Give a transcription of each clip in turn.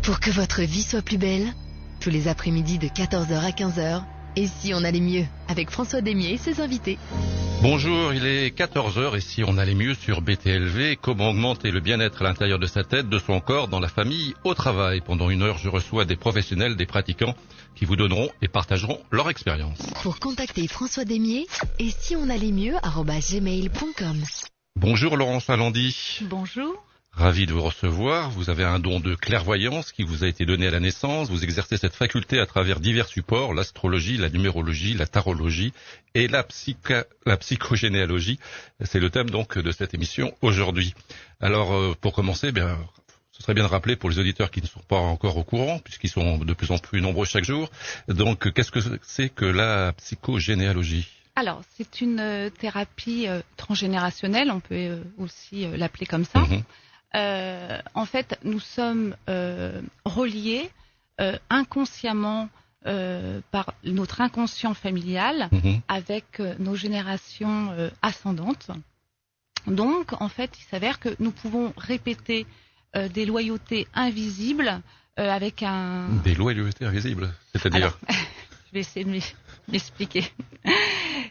Pour que votre vie soit plus belle, tous les après-midi de 14 h à 15 h, et si on allait mieux, avec François Demier et ses invités. Bonjour, il est 14 h et si on allait mieux sur BTLV, comment augmenter le bien-être à l'intérieur de sa tête, de son corps, dans la famille, au travail. Pendant 1 heure, je reçois des professionnels, des pratiquants qui vous donneront et partageront leur expérience. Pour contacter François Demier, et si on allait mieux, @gmail.com. Bonjour Laurence Alandi. Bonjour. Ravi de vous recevoir. Vous avez un don de clairvoyance qui vous a été donné à la naissance. Vous exercez cette faculté à travers divers supports, l'astrologie, la numérologie, la tarologie et la psychogénéalogie. C'est le thème donc de cette émission aujourd'hui. Alors pour commencer, ce serait bien de rappeler pour les auditeurs qui ne sont pas encore au courant, puisqu'ils sont de plus en plus nombreux chaque jour. Donc qu'est-ce que c'est que la psychogénéalogie ? Alors, c'est une thérapie transgénérationnelle, on peut aussi l'appeler comme ça. En fait, nous sommes reliés inconsciemment par notre inconscient familial avec nos générations ascendantes. Donc, en fait, il s'avère que nous pouvons répéter des loyautés invisibles avec un... Des loyautés invisibles, c'est-à-dire... Je vais essayer de m'expliquer.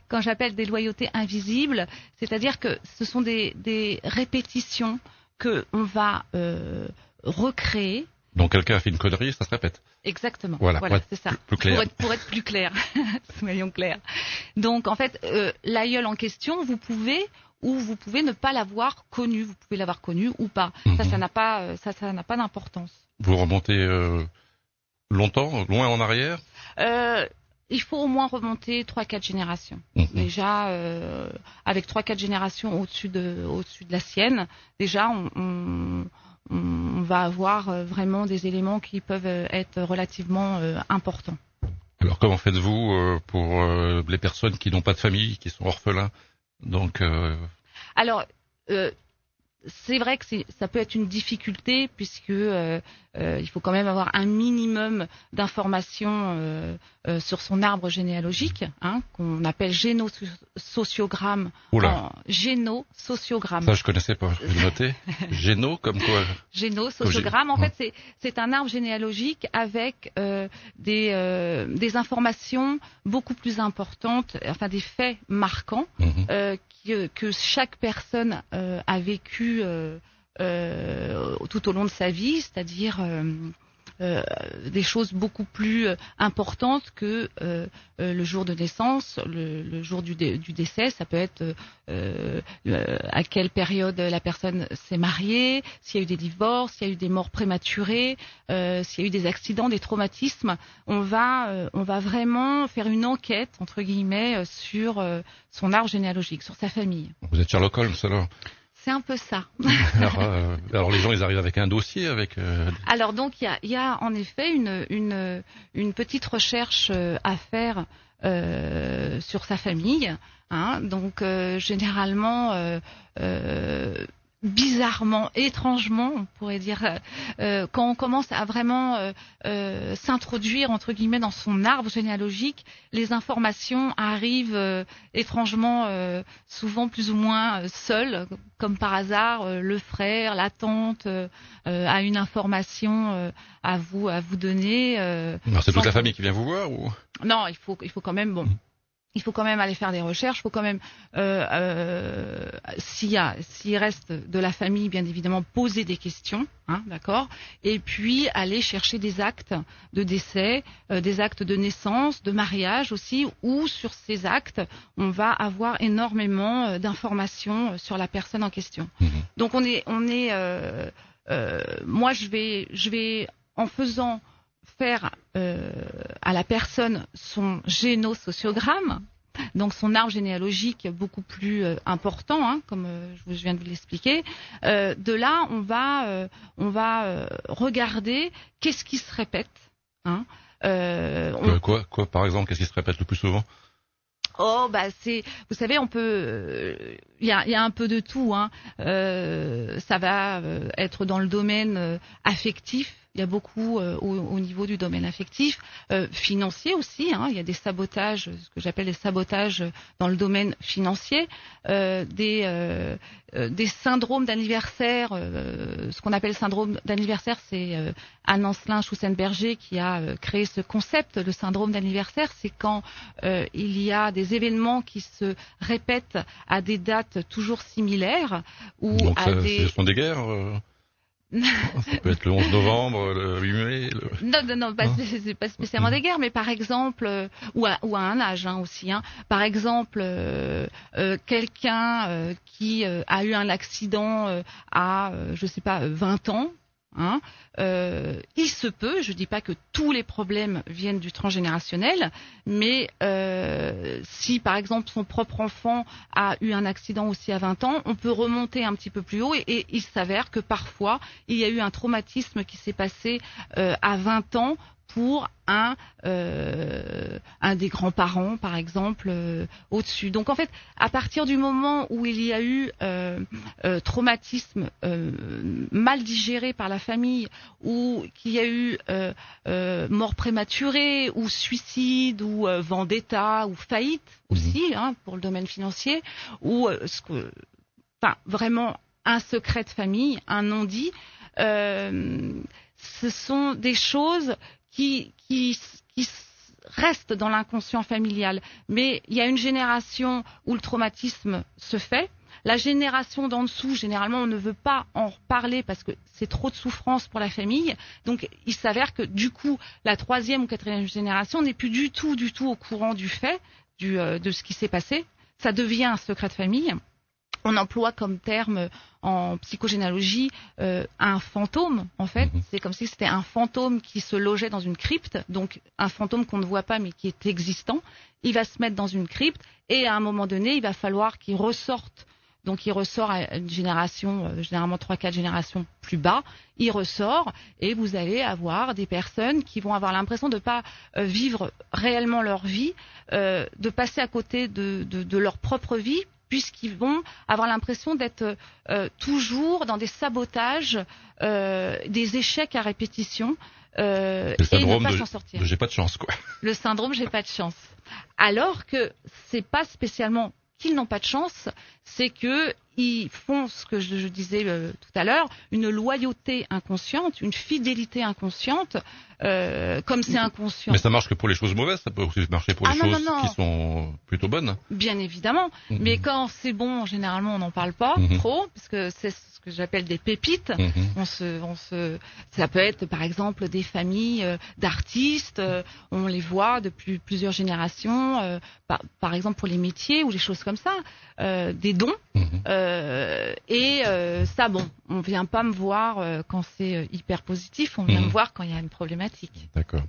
Quand j'appelle des loyautés invisibles, c'est-à-dire que ce sont des répétitions qu'on va recréer. Donc quelqu'un a fait une connerie, ça se répète. Exactement. Voilà c'est ça. Plus clair. Pour être plus clair, soyons clairs. Donc en fait, l'aïeul en question, vous pouvez ou vous pouvez ne pas l'avoir connu. Vous pouvez l'avoir connu ou pas. Ça n'a pas d'importance. Vous remontez longtemps, loin en arrière. Il faut au moins remonter 3-4 générations. Déjà, avec 3-4 générations au-dessus de la sienne, déjà, on va avoir vraiment des éléments qui peuvent être relativement importants. Alors, comment faites-vous pour les personnes qui n'ont pas de famille, qui sont orphelins ? Donc, Alors, c'est vrai que ça peut être une difficulté puisque il faut quand même avoir un minimum d'informations sur son arbre généalogique, qu'on appelle génosociogramme. Génosociogramme. Ça, je connaissais pas. Je vais le noter. Géno, comme quoi ? Génosociogramme. En fait, c'est un arbre généalogique avec des informations beaucoup plus importantes, enfin des faits marquants que chaque personne a vécu tout au long de sa vie, c'est-à-dire des choses beaucoup plus importantes que le jour de naissance, le jour du décès. Ça peut être à quelle période la personne s'est mariée, s'il y a eu des divorces, s'il y a eu des morts prématurées, s'il y a eu des accidents, des traumatismes. On va vraiment faire une enquête, entre guillemets, sur son arbre généalogique, sur sa famille. Vous êtes Sherlock Holmes, alors ? C'est un peu ça. Alors les gens, ils arrivent avec un dossier, avec. Alors donc il y a en effet une petite recherche à faire sur sa famille. Donc généralement, bizarrement, étrangement, on pourrait dire, quand on commence à vraiment s'introduire entre guillemets dans son arbre généalogique, les informations arrivent étrangement, souvent plus ou moins seules, comme par hasard, le frère, la tante a une information à vous donner. C'est toute la famille qui vient vous voir ou ? Non, il faut quand même Il faut quand même aller faire des recherches, il faut quand même, s'il reste de la famille, bien évidemment, poser des questions, d'accord, et puis aller chercher des actes de décès, des actes de naissance, de mariage aussi, où sur ces actes, on va avoir énormément d'informations sur la personne en question. Donc moi je vais en faisant faire à la personne son génosociogramme, donc son arbre généalogique beaucoup plus important, comme je viens de vous l'expliquer. De là, on va regarder qu'est-ce qui se répète. Quoi, par exemple, qu'est-ce qui se répète le plus souvent ? Vous savez, on peut, il y a un peu de tout, ça va être dans le domaine affectif, Il y a beaucoup au niveau du domaine affectif, financier aussi. Il y a des sabotages, ce que j'appelle des sabotages dans le domaine financier, des syndromes d'anniversaire. Ce qu'on appelle syndrome d'anniversaire, c'est Anne-Ancelin Schussenberger qui a créé ce concept. Le syndrome d'anniversaire, c'est quand il y a des événements qui se répètent à des dates toujours similaires ou donc ce sont des guerres ça peut être le 11 novembre, le 8 mai. Non, c'est pas spécialement des guerres, mais par exemple, ou à un âge aussi. Par exemple, quelqu'un qui a eu un accident à, je sais pas, 20 ans. Il se peut, je dis pas que tous les problèmes viennent du transgénérationnel, mais si par exemple son propre enfant a eu un accident aussi à 20 ans, on peut remonter un petit peu plus haut et il s'avère que parfois il y a eu un traumatisme qui s'est passé à 20 ans pour un des grands-parents, par exemple, au-dessus. Donc en fait, à partir du moment où il y a eu traumatisme mal digéré par la famille, ou qu'il y a eu mort prématurée, ou suicide, ou vendetta, ou faillite aussi, pour le domaine financier, ou vraiment un secret de famille, un non-dit, ce sont des choses qui restent dans l'inconscient familial. Mais il y a une génération où le traumatisme se fait. La génération d'en dessous, généralement, on ne veut pas en reparler parce que c'est trop de souffrance pour la famille. Donc, il s'avère que, du coup, la 3e ou 4e génération n'est plus du tout au courant du fait, de ce qui s'est passé. Ça devient un secret de famille. On emploie comme terme en psychogénéalogie un fantôme, en fait. C'est comme si c'était un fantôme qui se logeait dans une crypte, donc un fantôme qu'on ne voit pas mais qui est existant. Il va se mettre dans une crypte et à un moment donné, il va falloir qu'il ressorte. Donc il ressort à une génération, généralement 3-4 générations plus bas, il ressort et vous allez avoir des personnes qui vont avoir l'impression de ne pas vivre réellement leur vie, de passer à côté de leur propre vie, puisqu'ils vont avoir l'impression d'être toujours dans des sabotages, des échecs à répétition, et ne pas s'en sortir. J'ai pas de chance, quoi. Le syndrome j'ai pas de chance. Alors que c'est pas spécialement qu'ils n'ont pas de chance, c'est que ils font ce que je disais tout à l'heure, une loyauté inconsciente, une fidélité inconsciente, comme c'est inconscient. Mais ça marche que pour les choses mauvaises, ça peut aussi marcher pour les choses qui sont plutôt bonnes. Bien évidemment, mais quand c'est bon, généralement on n'en parle pas trop, parce que c'est ce que j'appelle des pépites. Ça peut être par exemple des familles d'artistes, on les voit depuis plusieurs générations, par exemple pour les métiers ou les choses comme ça, des dons. Ça, bon, on vient pas me voir quand c'est hyper positif, on vient me voir quand il y a une problématique. D'accord.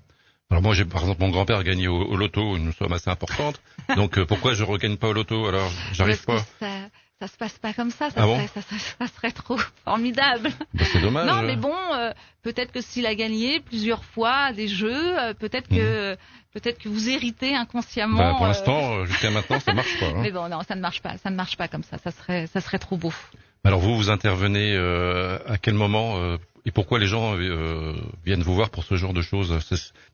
Alors moi, par exemple, mon grand-père a gagné au loto une somme assez importante. Donc pourquoi je regagne pas au loto? Alors, j'arrive pas. Ça se passe pas comme ça. Ça serait trop formidable. Ben, c'est dommage. Non, mais bon, peut-être que s'il a gagné plusieurs fois des jeux, peut-être que vous héritez inconsciemment. Ben, pour l'instant, jusqu'à maintenant, ça marche pas. Mais bon, non, ça ne marche pas. Ça ne marche pas comme ça. Ça serait trop beau. Alors vous intervenez à quel moment et pourquoi les gens viennent vous voir pour ce genre de choses?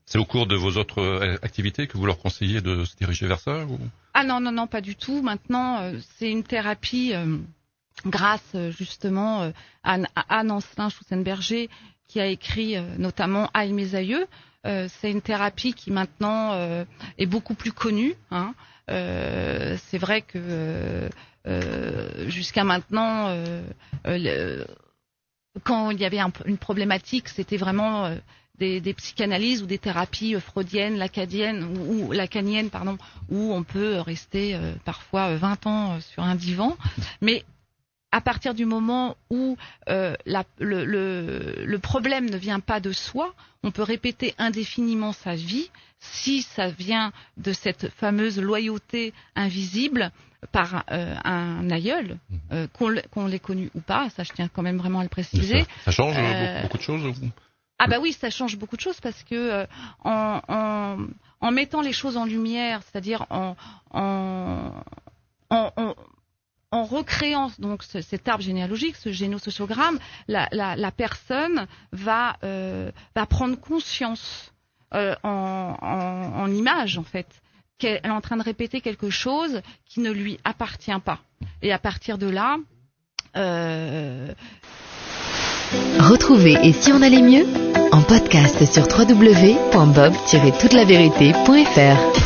C'est au cours de vos autres activités que vous leur conseillez de se diriger vers ça ou... Ah non, pas du tout. Maintenant, c'est une thérapie grâce justement à Anne-Ancelin Schussenberger qui a écrit notamment Aïe mes aïeux. C'est une thérapie qui maintenant est beaucoup plus connue. C'est vrai que jusqu'à maintenant, quand il y avait une problématique, c'était vraiment des psychanalyses ou des thérapies freudiennes, lacaniennes, où on peut rester parfois 20 ans sur un divan. Mais à partir du moment où le problème ne vient pas de soi, on peut répéter indéfiniment sa vie si ça vient de cette fameuse loyauté invisible par un aïeul, qu'on l'ait connu ou pas, ça je tiens quand même vraiment à le préciser. Ça change beaucoup de choses Ah bah oui, ça change beaucoup de choses parce que en mettant les choses en lumière, c'est-à-dire en en recréant donc cet arbre généalogique, ce génosociogramme, la personne va prendre conscience en image en fait qu'elle est en train de répéter quelque chose qui ne lui appartient pas. Et à partir de là, Retrouvez Et si on allait mieux en podcast sur www.bob-toutelavérité.fr.